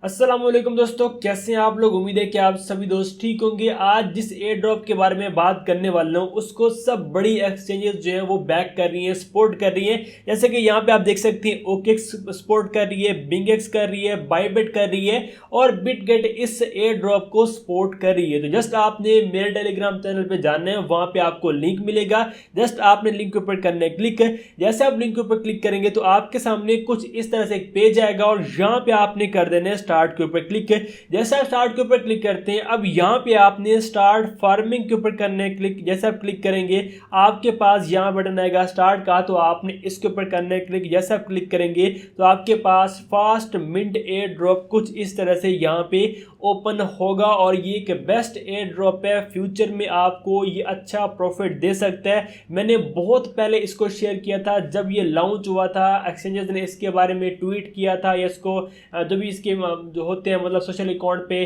अस्सलाम वालेकुम दोस्तों, कैसे हैं आप लोग। उम्मीद है कि आप सभी दोस्त ठीक होंगे। आज जिस एयर ड्रॉप के बारे में बात करने वाला हूं उसको सब बड़ी एक्सचेंजेस जो है वो बैक कर रही हैं, सपोर्ट कर रही हैं। जैसे कि यहाँ पे आप देख सकते हैं ओकेक्स सपोर्ट कर रही है, बिंगेक्स कर रही है, बाइबिट कर रही है और बिटगेट इस एयर ड्रॉप को सपोर्ट कर रही है। तो जस्ट आपने मेरे टेलीग्राम चैनल पर जाना है, वहां पर आपको लिंक मिलेगा। जस्ट आपने लिंक के ऊपर करना है क्लिक। जैसे आप लिंक के ऊपर क्लिक करेंगे तो आपके सामने कुछ इस तरह से एक पेज आएगा और यहाँ पे आपने कर देना है स्टार्ट के ऊपर क्लिक है। जैसे आप स्टार्ट के ऊपर क्लिक करते हैं, अब यहाँ पे आपने स्टार्ट फार्मिंग के ऊपर करना है क्लिक। जैसे आप क्लिक करेंगे आपके पास यहाँ बटन आएगा स्टार्ट का, तो आपने इसके ऊपर करना है क्लिक। जैसे आप क्लिक करेंगे तो आपके पास फास्ट मिंट एयर ड्रॉप कुछ इस तरह से यहाँ पे ओपन होगा और ये एक बेस्ट एयर ड्रॉप है। फ्यूचर में आपको ये अच्छा प्रॉफिट दे सकता है। मैंने बहुत पहले इसको शेयर किया था जब ये लॉन्च हुआ था। एक्सचेंजेस ने इसके बारे में ट्वीट किया था या इसको जो भी इसके जो होते हैं मतलब सोशल अकाउंट पे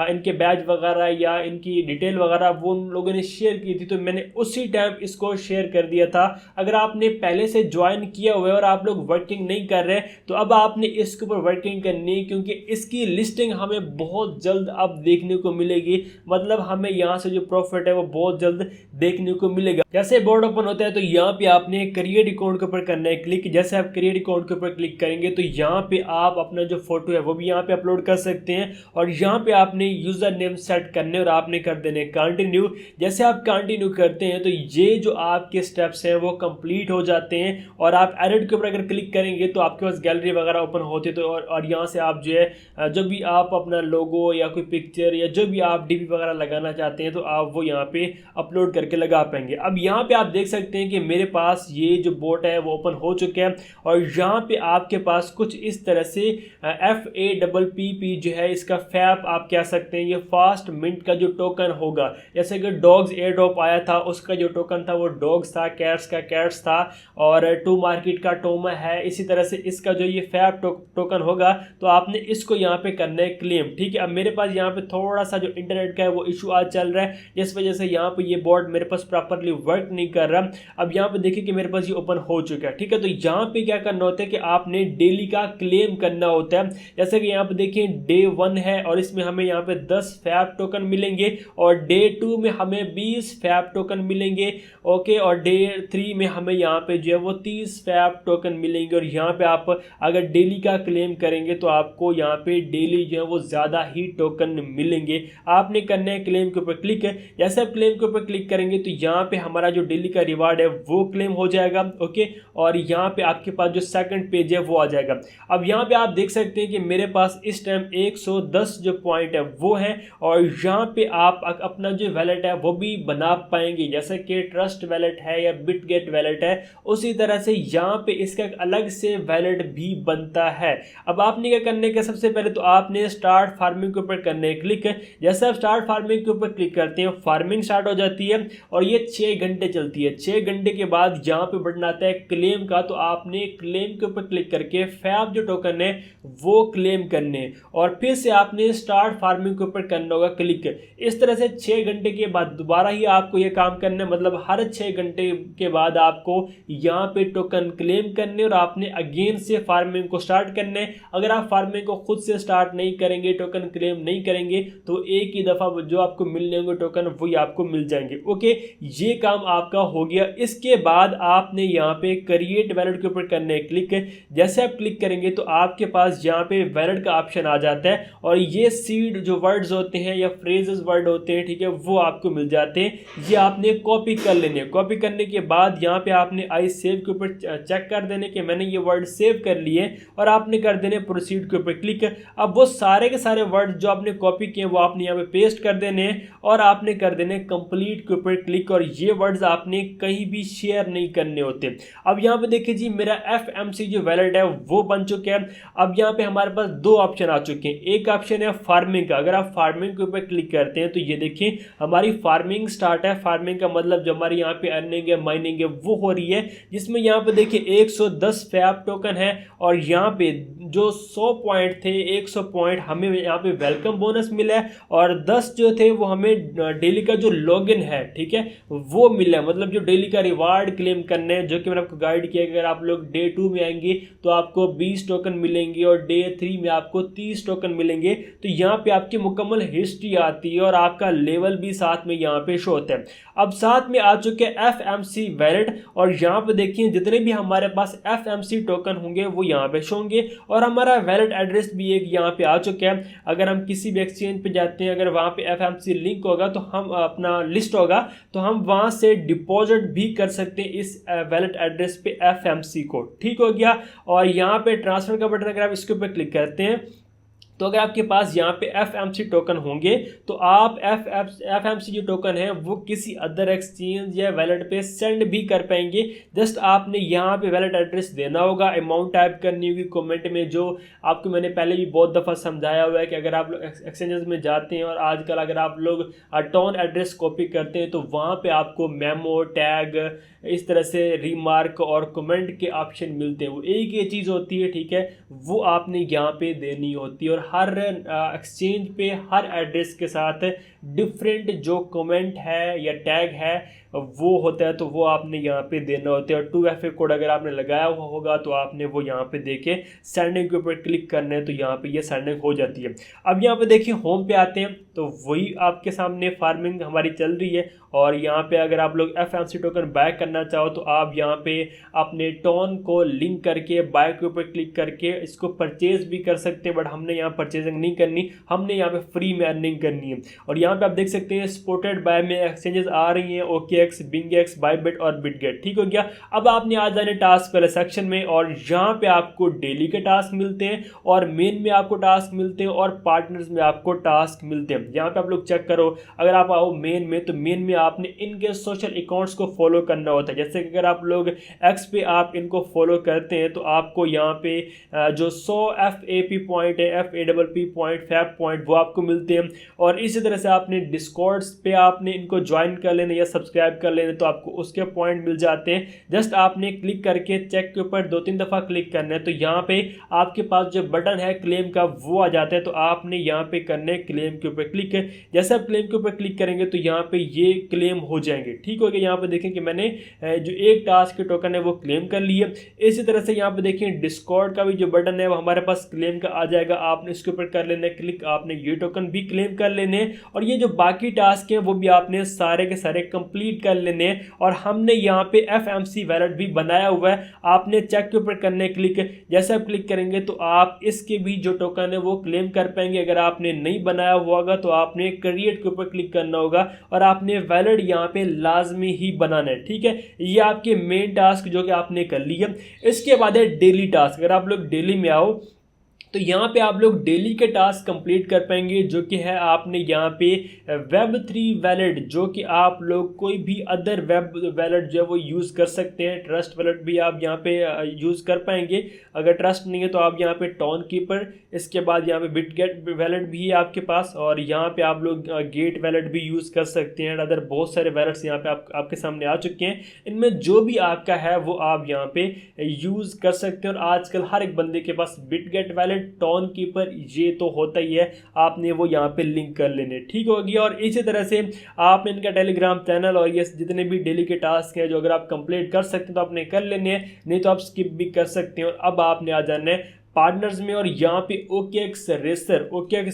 इनके बैच वगैरह या इनकी डिटेल वगैरह वो उन लोगों ने शेयर की थी, तो मैंने उसी टाइम इसको शेयर कर दिया था। अगर आपने पहले से ज्वाइन किया हुआ है और आप लोग वर्किंग नहीं कर रहे तो अब आपने इसके ऊपर वर्किंग करनी है, क्योंकि इसकी लिस्टिंग हमें बहुत जल्द अब देखने को मिलेगी। मतलब हमें यहाँ से जो प्रॉफिट है वो बहुत जल्द देखने को मिलेगा। जैसे बोर्ड ओपन होता है तो यहाँ पे आपने क्रिएट अकाउंट के ऊपर करना है क्लिक। जैसे आप क्रिएट अकाउंट के ऊपर क्लिक करेंगे तो यहाँ पे आप अपना जो फोटो है वो भी यहाँ पे अपलोड कर सकते हैं और यहाँ पे आपने यूजर नेम सेट करने और आपने कर देने कंटिन्यू। जैसे आप कंटिन्यू करते हैं तो ये जो आपके स्टेप्स हैं वो कंप्लीट हो जाते हैं और आप एडिट के ऊपर अगर क्लिक करेंगे तो आपके पास गैलरी वगैरह ओपन होती है। तो और यहाँ से आप जो है जो भी आप अपना लोगो या कोई पिक्चर या जो भी आप डीपी वगैरह लगाना चाहते हैं तो आप वो यहाँ पे अपलोड करके लगा पाएंगे। अब यहाँ पे आप देख सकते हैं कि मेरे पास ये जो बोट है वो ओपन हो चुके हैं और यहाँ पे आपके पास कुछ इस तरह से FAPPP जो है इसका फैप आप कह सकते हैं, ये फास्ट मिंट का जो टोकन होगा। जैसे कि डॉग्स एयर ड्रॉप आया था उसका जो टोकन था वो डॉग्स था, कैट्स का कैट्स था और टू मार्केट का टोमा है। इसी तरह से इसका जो ये फैप टोकन होगा तो आपने इसको यहाँ पे करना है क्लेम। ठीक है, अब मेरे पास यहाँ पे थोड़ा सा जो इंटरनेट का है वो इशू आज चल रहा है, जिस वजह से यहाँ पे ये बोर्ड मेरे पास प्रॉपरली वर्क नहीं कर रहा। अब यहाँ पे देखिए कि मेरे पास ये ओपन हो चुका है। ठीक है, तो यहाँ पे क्या करना होता है कि आपने डेली का क्लेम करना होता है। जैसे कि यहाँ पे देखिए डे 1 है और इसमें हमें यहाँ पे 10 फैप टोकन मिलेंगे और डे 2 में हमें 20 फैप टोकन मिलेंगे। ओके, और डे 3 में हमें यहाँ पे जो है वो 30 फैप टोकन मिलेंगे। और यहाँ पे आप अगर डेली का क्लेम करेंगे तो आपको यहाँ पे डेली जो है वो ज़्यादा ही टोकन मिलेंगे। आपने करना है क्लेम के ऊपर क्लिक है। जैसे आप क्लेम के ऊपर क्लिक करेंगे तो यहाँ पे हमारा जो डेली का रिवार्ड है वो क्लेम हो जाएगा। ओके, और यहाँ पे आपके पास जो सेकंड पेज है वो आ जाएगा। अब यहाँ पे आप देख सकते हैं कि मेरे पास इस टाइम 110 जो पॉइंट है वो है और यहाँ पे आप अपना जो वैलेट है वो भी बना पाएंगे। जैसे कि ट्रस्ट वैलेट है या बिटगेट वैलेट है, उसी तरह से यहाँ पे इसका एक अलग से वैलेट भी बनता है। अब आपने क्या करने का, सबसे पहले तो आपने स्टार्ट फार्मिंग के ऊपर करने क्लिक है। जैसे आप स्टार्ट फार्मिंग के ऊपर क्लिक करते हैं फार्मिंग स्टार्ट हो जाती है और ये 6 घंटे चलती है। 6 घंटे के बाद यहाँ पे बटन आता है क्लेम का, तो आपने क्लेम के ऊपर क्लिक करके फैप जो टोकन है वो क्लेम करने और फिर से आपने स्टार्ट फार्मिंग के ऊपर करना होगा क्लिक। इस तरह से 6 घंटे के बाद दोबारा ही आपको ये काम करना है। मतलब हर 6 घंटे के बाद आपको यहाँ पे टोकन क्लेम करने और आपने अगेन से फार्मिंग को स्टार्ट करना है। अगर आप फार्मिंग को खुद से स्टार्ट नहीं करेंगे, टोकन क्लेम नहीं करेंगे तो एक ही दफ़ा जो आपको मिलने होंगे टोकन वही आपको मिल जाएंगे। ओके, ये काम आपका हो गया। इसके बाद आपने यहाँ पे क्रिएट वैलेट के ऊपर करना है क्लिक। जैसे आप क्लिक करेंगे तो आपके पास यहाँ पे वैलेट का ऑप्शन आ जाता है और ये सीड जो वर्ड्स होते हैं या फ्रेजेस वर्ड होते हैं, ठीक है, वो आपको मिल जाते हैं। ये आपने कॉपी कर लेने। कॉपी करने के बाद यहाँ पे आपने आई सेव के ऊपर चेक कर देने कि मैंने ये वर्ड सेव कर लिए और आपने कर देने प्रोसीड के ऊपर क्लिक। अब वो सारे के सारे वर्ड जो आपने कॉपी किए वो आपने यहाँ पे पेस्ट कर देने और आपने कर देने कंप्लीट के ऊपर क्लिक और ये वर्ड्स आपने कहीं भी शेयर नहीं करने होते। अब यहाँ पे देखिए जी मेरा FMC जो वैलेट है वो बन चुके हैं। अब यहाँ पे हमारे पास 2 ऑप्शन आ चुके हैं। एक ऑप्शन है फार्मिंग का। अगर आप फार्मिंग के ऊपर क्लिक करते हैं तो ये देखिए हमारी फार्मिंग स्टार्ट है। फार्मिंग का मतलब जो हमारी यहाँ पे अर्निंग है, माइनिंग है वो हो रही है, जिसमें यहाँ पे देखिए 110 फैप टोकन है और यहाँ पे जो 100 पॉइंट थे 100 पॉइंट हमें यहाँ पे वेलकम बोनस मिला है और 10 जो थे वो हमें डेली का जो लॉगिन है, ठीक है, वो मिला है। मतलब जो डेली का रिवार्ड क्लेम करने हैं, जो कि मैंने आपको गाइड किया कि अगर आप लोग डे 2 में आएंगे तो आपको 20 टोकन मिलेंगे और डे 3 में आपको 30 टोकन मिलेंगे। तो यहाँ पे आपकी मुकम्मल हिस्ट्री आती है और आपका लेवल भी साथ में यहाँ पे शो होता है। अब साथ में आ चुके हैं FMC वैलेट, और यहाँ पे देखिए जितने भी हमारे पास FMC टोकन होंगे वो यहाँ पे शो होंगे, और हमारा वैलेट एड्रेस भी एक यहाँ पे आ चुका है। अगर हम किसी भी एक्सचेंज पे जाते हैं, अगर वहाँ पे FMC लिंक होगा तो हम अपना लिस्ट होगा तो हम वहाँ से डिपॉजिट भी कर सकते हैं इस वैलेट एड्रेस पे FMC को। ठीक हो गया। और यहाँ पे ट्रांसफर का बटन अगर आप इसके ऊपर क्लिक करते हैं तो अगर आपके पास यहाँ पे FMC टोकन होंगे तो आप FMC जो टोकन है वो किसी अदर एक्सचेंज या वैलेट पे सेंड भी कर पाएंगे। जस्ट आपने यहाँ पे वैलेट एड्रेस देना होगा, अमाउंट टाइप करनी होगी कमेंट में, जो आपको मैंने पहले भी बहुत दफ़ा समझाया हुआ है कि अगर आप लोग एक्सचेंजेस में जाते हैं और आजकल अगर आप लोग टोन एड्रेस कॉपी करते हैं तो वहाँ पर आपको मेमो टैग इस तरह से रिमार्क और कमेंट के ऑप्शन मिलते हैं। वो एक ही चीज़ होती है, ठीक है, वो आपने यहाँ पे देनी होती है। और हर एक्सचेंज पे हर एड्रेस के साथ डिफरेंट जो कमेंट है या टैग है वो होता है, तो वो आपने यहाँ पे देना होता है। और 2FA कोड अगर आपने लगाया हुआ होगा तो आपने वो यहाँ पे देखे सेंडिंग के ऊपर क्लिक करना है तो यहाँ पे ये सेंडिंग हो जाती है। अब यहाँ पे देखिए होम पे आते हैं तो वही आपके सामने फार्मिंग हमारी चल रही है, और यहाँ पे अगर आप लोग FMC टोकन बाय करना चाहो तो आप यहाँ पे अपने टोन को लिंक करके बाय के ऊपर क्लिक करके इसको परचेज भी कर सकते हैं। बट हमने यहाँ परचेजिंग नहीं करनी, हमने यहाँ पे फ्री में अर्निंग करनी है। और यहाँ पे आप देख सकते हैं सपोर्टेड बाय में एक्सचेंजेस आ रही हैं, OKX, BingX, बायबिट और बिटगेट। ठीक हो गया। अब आपने आ जाने टास्क वाले सेक्शन में, और यहाँ पे आपको डेली के टास्क मिलते हैं और मेन में आपको टास्क मिलते हैं और पार्टनर्स में आपको टास्क मिलते हैं। यहाँ पे आप लोग चेक करो, अगर आप आओ मेन में तो मेन में आपने इनके सोशल अकाउंट्स को फॉलो करना होता है। जैसे कि अगर आप लोग X पे आप इनको फॉलो करते हैं तो आपको यहाँ पे जो 100 FAP पॉइंट है, FAPP पॉइंट, फैप पॉइंट वो आपको मिलते हैं। और इसी तरह से आपने डिस्कॉर्ड्स पे आपने इनको ज्वाइन कर लेना या सब्सक्राइब कर लेना तो आपको उसके पॉइंट मिल जाते हैं। जस्ट आपने क्लिक करके चेक के ऊपर 2-3 दफ़ा क्लिक करना है तो यहाँ पे आपके पास जो बटन है क्लेम का वो आ जाता है। तो आपने यहाँ पे करना है क्लेम के ऊपर क्लिक। जैसे आप क्लेम के ऊपर क्लिक करेंगे तो यहाँ पे ये क्लेम हो जाएंगे। ठीक हो गया। यहाँ पे देखें कि मैंने जो एक टास्क के टोकन है वो क्लेम कर लिए। इसी तरह से यहाँ पे देखें डिस्कॉर्ड का भी जो बटन है वो हमारे पास क्लेम का आ जाएगा, आपने इसके ऊपर कर लेना है क्लिक, आपने ये टोकन भी क्लेम कर लेने हैं। और ये जो बाकी टास्क हैं वो भी आपने सारे के सारे कंप्लीट कर लेने हैं। और हमने यहाँ पे FMC वैलेट भी बनाया हुआ है, आपने चेक के ऊपर करने क्लिक। जैसे आप क्लिक करेंगे तो आप इसके भी जो टोकन है वो क्लेम कर पाएंगे। अगर आपने नहीं बनाया हुआ होगा तो आपने क्रिएट के ऊपर क्लिक करना होगा और आपने वैलेट यहाँ पे लाजमी ही बनाना है। ठीक है, ये आपके मेन टास्क जो कि आपने कर लिया। इसके बाद है डेली टास्क। अगर आप लोग डेली में आओ तो यहाँ पे आप लोग डेली के टास्क कंप्लीट कर पाएंगे, जो कि है आपने यहाँ पे Web3 वैलेट, जो कि आप लोग कोई भी अदर वेब वैलेट जो है वो यूज़ कर सकते हैं। ट्रस्ट वैलेट भी आप यहाँ पे यूज़ कर पाएंगे। अगर ट्रस्ट नहीं है तो आप यहाँ पे टोन कीपर, इसके बाद यहाँ पे बिटगेट वैलेट भी है आपके पास, और यहाँ पे आप लोग गेट वैलेट भी यूज़ कर सकते हैं। अदर बहुत सारे वैलेट्स यहाँ पे आपके सामने आ चुके हैं। इनमें जो भी आपका है वो आप यहाँ पे यूज़ कर सकते हैं। और आजकल हर एक बंदे के पास बिटगेट वैलेट, टोन कीपर ये तो होता ही है, आपने वो यहाँ पे लिंक कर लेने। ठीक हो गया। और इसी तरह से आपने इनका टेलीग्राम चैनल और ये जितने भी डेली के टास्क हैं जो अगर आप कंप्लीट कर सकते हैं तो आपने कर लेने हैं, नहीं तो आप स्किप भी कर सकते हैं। और अब आपने आ जाना है पार्टनर्स में, और यहाँ पे OKX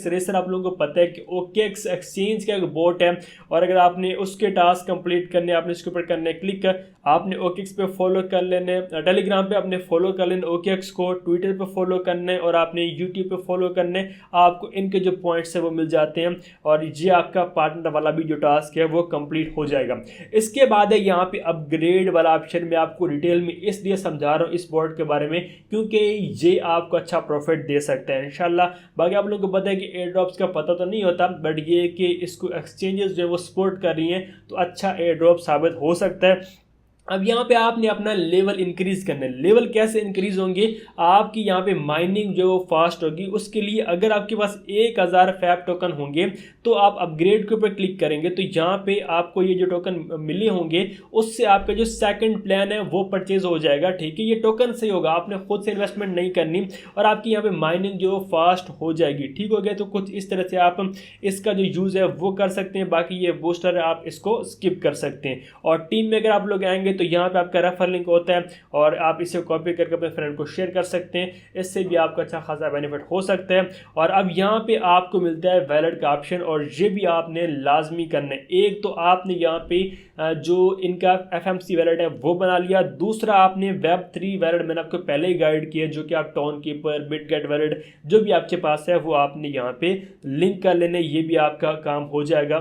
रेसर आप लोगों को पता है कि OKX एक्सचेंज का एक बोट है। और अगर आपने उसके टास्क कंप्लीट करने, आपने इसके ऊपर करने क्लिक कर, आपने OKX पे फॉलो कर लेने, टेलीग्राम पे आपने फॉलो कर लेना OKX को, ट्विटर पे फॉलो करने और आपने यूट्यूब पे फॉलो करने, आपको इनके जो पॉइंट्स है वो मिल जाते हैं। और ये आपका पार्टनर वाला भी जो टास्क है वो कंप्लीट हो जाएगा। इसके बाद है यहाँ पे अपग्रेड वाला ऑप्शन। मैं आपको डिटेल में इसलिए समझा रहा हूँ इस बोर्ड के बारे में क्योंकि ये आपको अच्छा प्रॉफिट दे सकता है इंशाल्लाह। बाकी आप लोगों को पता है कि एयर ड्रॉप्स का पता तो नहीं होता, बट ये कि इसको एक्सचेंजेस जो है वो सपोर्ट कर रही हैं तो अच्छा एयर ड्रॉप साबित हो सकता है। अब यहाँ पे आपने अपना लेवल इंक्रीज करना है। लेवल कैसे इंक्रीज होंगे, आपकी यहाँ पे माइनिंग जो फास्ट होगी उसके लिए अगर आपके पास 1000 फैप टोकन होंगे तो आप अपग्रेड के ऊपर क्लिक करेंगे तो यहाँ पे आपको ये जो टोकन मिले होंगे उससे आपका जो सेकंड प्लान है वो परचेज हो जाएगा। ठीक है, ये टोकन से होगा, आपने खुद से इन्वेस्टमेंट नहीं करनी और आपकी यहाँ पे माइनिंग जो फास्ट हो जाएगी। ठीक हो गया, तो कुछ इस तरह से आप इसका जो यूज़ है वो कर सकते हैं। बाकी ये बूस्टर है, आप इसको स्किप कर सकते हैं। और टीम में अगर आप लोग आएंगे तो यहाँ पे आपका रेफर लिंक होता है और आप इसे कॉपी करके अपने फ्रेंड को शेयर कर सकते हैं। इससे भी आपको अच्छा खासा बेनिफिट हो सकता है। और अब यहाँ पे आपको मिलता है वैलेट का ऑप्शन और ये भी आपने लाजमी करना है। एक तो आपने यहाँ पे जो इनका FMC वैलेट है वो बना लिया, दूसरा आपने Web3 वैलेट मैंने आपको पहले ही गाइड किया जो कि आप टोन कीपर, बिटगेट वैलेट जो भी आपके पास है वो आपने यहाँ पे लिंक कर लेने, ये भी आपका काम हो जाएगा।